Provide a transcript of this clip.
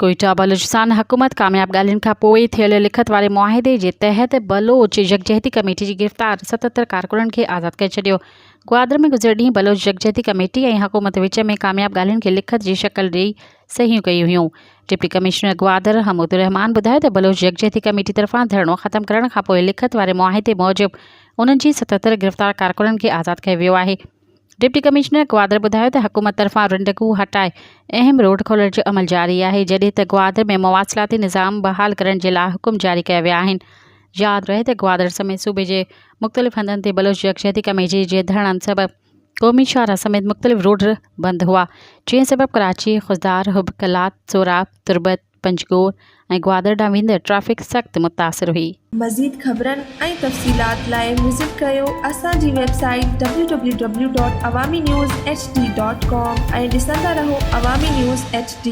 कोयटा बलूचिस्तान हुकूमत कामयाब ॻाल्हियुनि खां पोइ थियल लिखत वारे मुआहिदे जे तहत बलोच यकजहती कमेटी जी गिरफ़्तार 77 कारकुननि खे आज़ादु करे छॾियो। ग्वादर में गुज़िर ॾींहुं बलोच यकजहती कमेटी ऐं हुकूमत विच में कामयाब ॻाल्हियुनि खे लिखत जी शक्ल ॾेई सहियूं कयूं हुयूं। डिप्टी कमिश्नर ग्वादर हमूदुर रहमान ॿुधायो त बलोच यकजहती कमेटी तरफ़ां धरणो ख़त्म करण खां पोइ लिखत वारे मुआहिदे मूजिबि उन्हनि जी 77 गिरफ़्तार कारकुननि खे आज़ादु कयो वियो आहे। डिप्टी कमिश्नर ग्वादर ॿुधायो त हुकूमत तरफ़ां रिंडकू हटाए अहम रोड खोलण जो अमल जारी आहे, जॾहिं त ग्वादर में मवासिलाती निज़ाम बहाल करण जे लाइ हुकुम जारी कया विया आहिनि। यादि रहे त ग्वादर समेत सूबे जे मुख़्तलिफ़ हंधनि ते बलोच यकजहती कमेटी जे धरणनि सबबि क़ौमी शाहरा समेत मुख़्तलिफ़ रोड बंदि हुआ, जंहिं सबबि कराची, खुज़दार, हुब, कलात, सोराब, तुर्बत, पंजगोर ऐं ग्वादर ॾांहुं वेंदड़ ट्रैफ़िक सख़्तु मुतासिर हुई। मज़ीद ख़बरनि ऐं तफ़सीलात लाइ विज़िट कयो असांजी वेबसाइट www.awamiNewsHD.com ऐं ॾिसंदा रहो अवामी न्यूज़ HD।